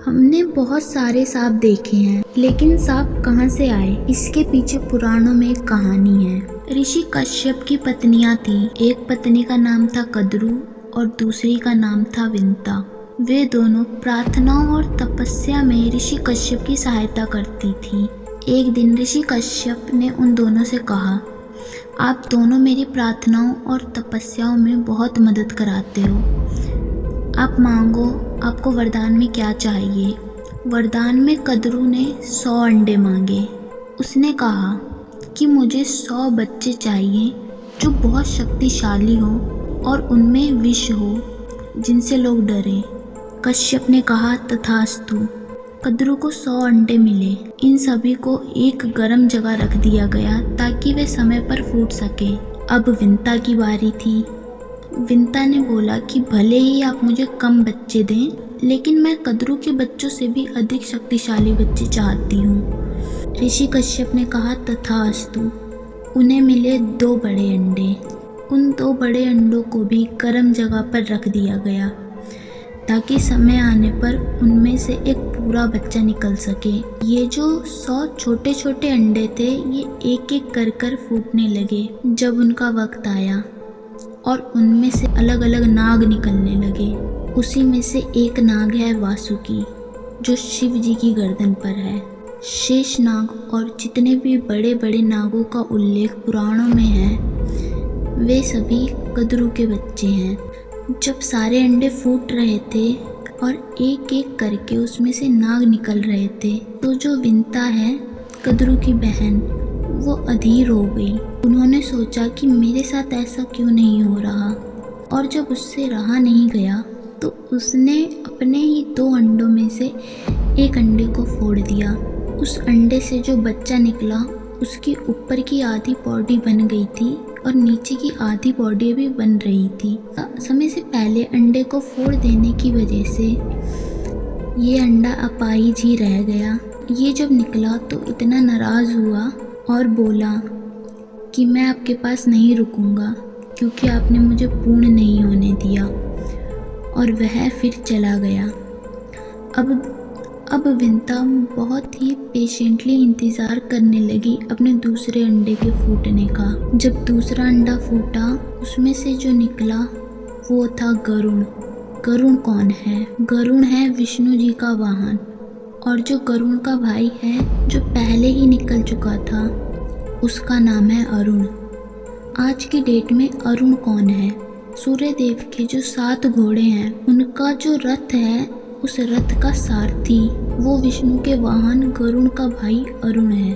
हमने बहुत सारे सांप देखे हैं, लेकिन सांप कहाँ से आए, इसके पीछे पुराणों में एक कहानी है। ऋषि कश्यप की पत्नियां थी। एक पत्नी का नाम था कद्रू और दूसरी का नाम था विंता। वे दोनों प्रार्थनाओं और तपस्या में ऋषि कश्यप की सहायता करती थी। एक दिन ऋषि कश्यप ने उन दोनों से कहा, आप दोनों मेरी प्रार्थनाओं और तपस्याओं में बहुत मदद कराते हो। आप मांगो, आपको वरदान में क्या चाहिए। वरदान में कद्रू ने 100 अंडे मांगे। उसने कहा कि मुझे 100 बच्चे चाहिए जो बहुत शक्तिशाली हो और उनमें विष हो जिनसे लोग डरें। कश्यप ने कहा, तथास्तु। कद्रू को 100 अंडे मिले। इन सभी को एक गर्म जगह रख दिया गया ताकि वे समय पर फूट सके। अब विंता की बारी थी। विंता ने बोला कि भले ही आप मुझे कम बच्चे दें, लेकिन मैं कद्रू के बच्चों से भी अधिक शक्तिशाली बच्चे चाहती हूँ। ऋषि कश्यप ने कहा, तथास्तु। उन्हें मिले 2 बड़े अंडे। उन 2 बड़े अंडों को भी गर्म जगह पर रख दिया गया ताकि समय आने पर उनमें से एक पूरा बच्चा निकल सके। ये जो 100 छोटे छोटे अंडे थे, ये एक एक कर फूटने लगे। जब उनका वक्त आया और उनमें से अलग अलग नाग निकलने लगे। उसी में से एक नाग है वासुकी, जो शिव जी की गर्दन पर है। शेष नाग और जितने भी बड़े बड़े नागों का उल्लेख पुराणों में है, वे सभी कद्रू के बच्चे हैं। जब सारे अंडे फूट रहे थे और एक एक करके उसमें से नाग निकल रहे थे, तो जो विंता है, कद्रू की बहन, वो अधीर हो गई। उन्होंने सोचा कि मेरे साथ ऐसा क्यों नहीं हो रहा, और जब उससे रहा नहीं गया तो उसने अपने ही 2 अंडों में से एक अंडे को फोड़ दिया। उस अंडे से जो बच्चा निकला, उसकी ऊपर की आधी बॉडी बन गई थी और नीचे की आधी बॉडी भी बन रही थी। समय से पहले अंडे को फोड़ देने की वजह से ये अंडा अपाहिज ही रह गया। ये जब निकला तो इतना नाराज़ हुआ और बोला कि मैं आपके पास नहीं रुकूंगा क्योंकि आपने मुझे पूर्ण नहीं होने दिया, और वह फिर चला गया। अब विंता बहुत ही पेशेंटली इंतज़ार करने लगी अपने दूसरे अंडे के फूटने का। जब दूसरा अंडा फूटा, उसमें से जो निकला वो था गरुण। गरुण कौन है? गरुण है विष्णु जी का वाहन, और जो गरुण का भाई है, जो पहले ही निकल चुका था, उसका नाम है अरुण। आज की डेट में अरुण कौन है? सूर्य देव के जो 7 घोड़े हैं, उनका जो रथ है, उस रथ का सारथी, वो विष्णु के वाहन गरुण का भाई अरुण है।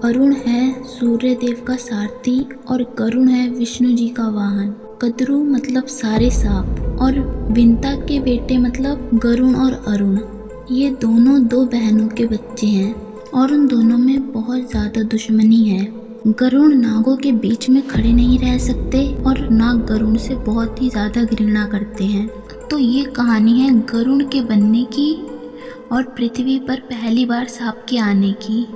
अरुण है सूर्य देव का सारथी और गरुण है विष्णु जी का वाहन। कद्रू मतलब सारे सांप, और विंता के बेटे मतलब गरुण और अरुण। ये दोनों 2 बहनों के बच्चे हैं और उन दोनों में बहुत ज़्यादा दुश्मनी है। गरुण नागों के बीच में खड़े नहीं रह सकते और नाग गरुण से बहुत ही ज़्यादा घृणा करते हैं। तो ये कहानी है गरुण के बनने की और पृथ्वी पर पहली बार सांप के आने की।